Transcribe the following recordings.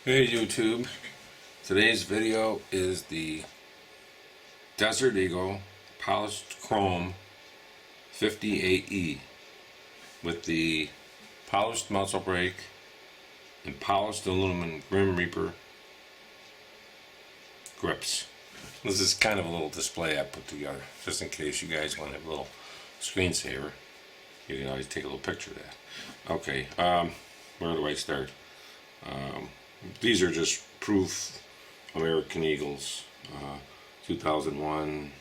Hey YouTube, today's video is the Desert Eagle Polished Chrome 58E with the polished muzzle brake and polished aluminum Grim Reaper grips. This is kind of a little display I put together just in case you guys want to have a little screensaver. You can always take a little picture of that. Okay, where do I start? These are just proof American Eagles, 2001,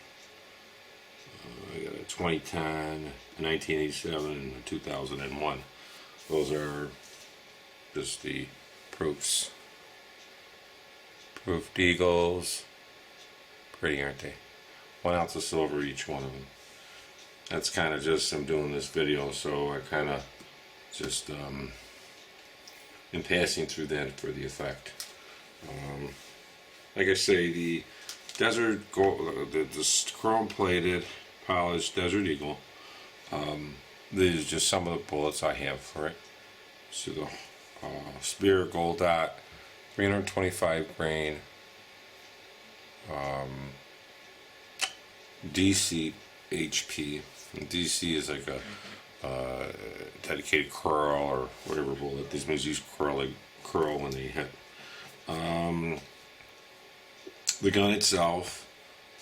I got a 2010, a 1987, and a 2001. Those are just the proofs. Proofed Eagles. Pretty, aren't they? 1 ounce of silver each one of them. That's kind of just, I'm doing this video, so I kind of just in passing through that for the effect. Like I say, the Desert Gold, the chrome plated polished Desert Eagle. These are just some of the bullets I have for it. So the Spear Gold Dot, 325 grain, DC HP. And DC is like a dedicated curl or whatever bullet. These ones use curl when they hit. The gun itself,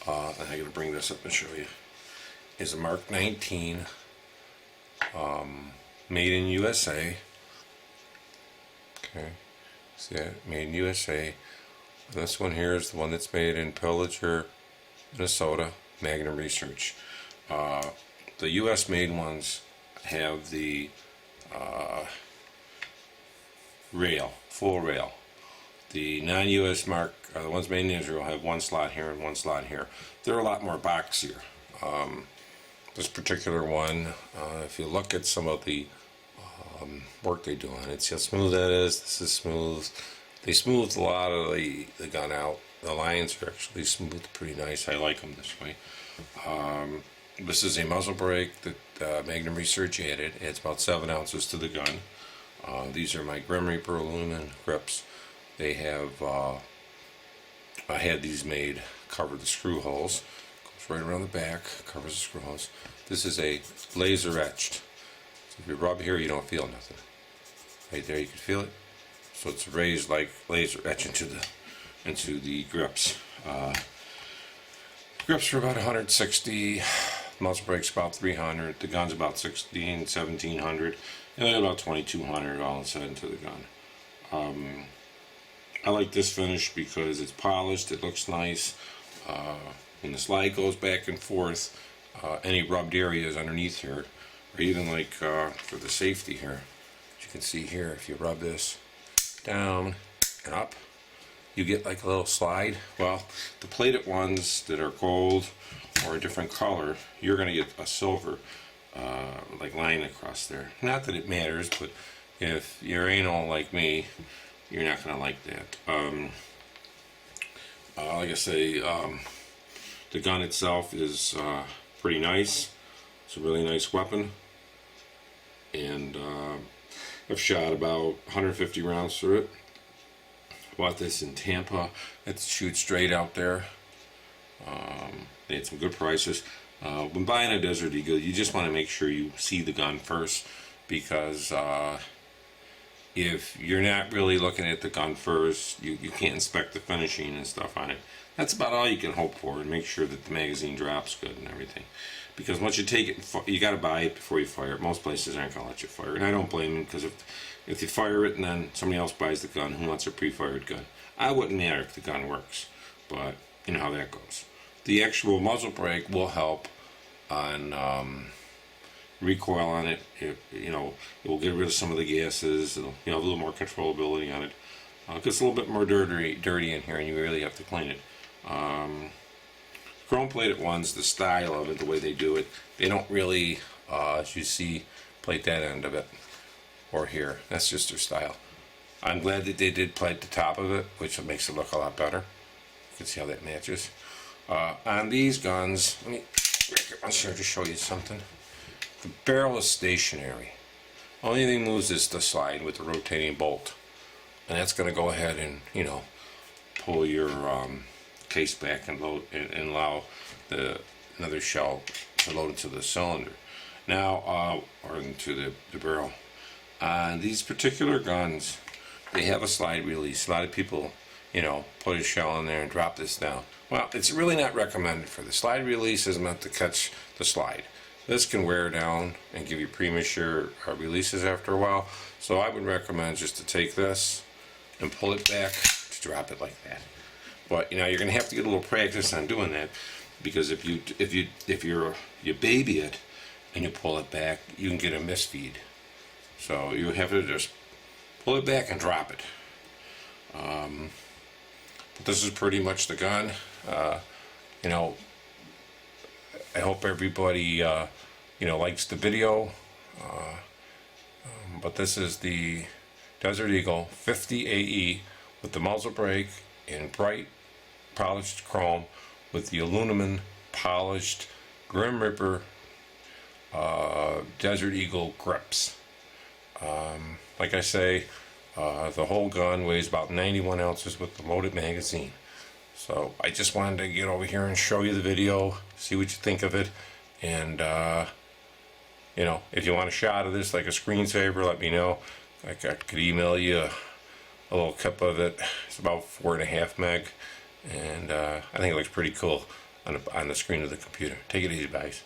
I gotta bring this up and show you, is a Mark 19, made in USA. Okay, see that? Made in USA. This one here is the one that's made in Pillager, Minnesota, Magnum Research. The US made ones have the rail, full rail. The non-US mark, the ones made in Israel, have one slot here and one slot here. They're a lot more boxier. This particular one, if you look at some of the work they do on it, see how smooth that is? This is smooth. They smoothed a lot of the gun out. The lines are actually smoothed pretty nice. I like them this way. This is a muzzle brake that Magnum Research added. It's about 7 ounces to the gun. These are my Grim Reaper aluminum grips. They have, I had these made, cover the screw holes. Goes right around the back, covers the screw holes. This is a laser etched. So if you rub here, you don't feel nothing. Right there, you can feel it. So it's raised like laser etch into the grips. Grips are about 160. Muzzle brake's about 300. The gun's about 1700, and then about 2200 all said into the gun. I like this finish because it's polished. It looks nice. When the slide goes back and forth, any rubbed areas underneath here, or even like for the safety here, as you can see here, if you rub this down and up, you get like a little slide. Well, the plated ones that are gold or a different color, you're going to get a silver like line across there. Not that it matters, but if you're anal like me, you're not going to like that. Like I say, the gun itself is pretty nice. It's a really nice weapon, and I've shot about 150 rounds through it. Bought this in Tampa. It shoots straight out there. They had some good prices. When buying a Desert Eagle, you just want to make sure you see the gun first, because if you're not really looking at the gun first, you can't inspect the finishing and stuff on it. That's about all you can hope for, and make sure that the magazine drops good and everything. Because once you take it, you got to buy it before you fire it. Most places aren't going to let you fire it, and I don't blame them, because if you fire it and then somebody else buys the gun, who wants a pre-fired gun? I wouldn't matter if the gun works, but you know how that goes. The actual muzzle brake will help on recoil on it. It will get rid of some of the gases. It'll have a little more controllability on it. It gets a little bit more dirty in here, and you really have to clean it. Chrome plated ones, the style of it, the way they do it, they don't really, as you see, plate that end of it or here. That's just their style. I'm glad that they did plate the top of it, which makes it look a lot better. You can see how that matches. On these guns, let me break it once here to show you something. The barrel is stationary. Only thing moves is the slide with the rotating bolt. and that's going to go ahead and, you know, pull your case back and load and allow another shell to load into the cylinder. Now, or into the barrel. These particular guns, they have a slide release. A lot of people, you know, put a shell in there and drop this down. Well, it's really not recommended for the slide release. Is meant to catch the slide. This can wear down and give you premature releases after a while. So I would recommend just to take this and pull it back to drop it like that. But you know, you're going to have to get a little practice on doing that, because if you baby it and you pull it back, you can get a misfeed. So you have to just pull it back and drop it. But this is pretty much the gun. You know, I hope everybody you know, likes the video. But this is the Desert Eagle 50 AE with the muzzle brake in bright polished chrome with the aluminum polished Grim Reaper Desert Eagle grips. Like I say, the whole gun weighs about 91 ounces with the loaded magazine. So I just wanted to get over here and show you the video, see what you think of it, and you know, if you want a shot of this like a screensaver, let me know. I could email you a little clip of it. It's about 4.5 meg, and I think it looks pretty cool on the screen of the computer. Take it easy, guys.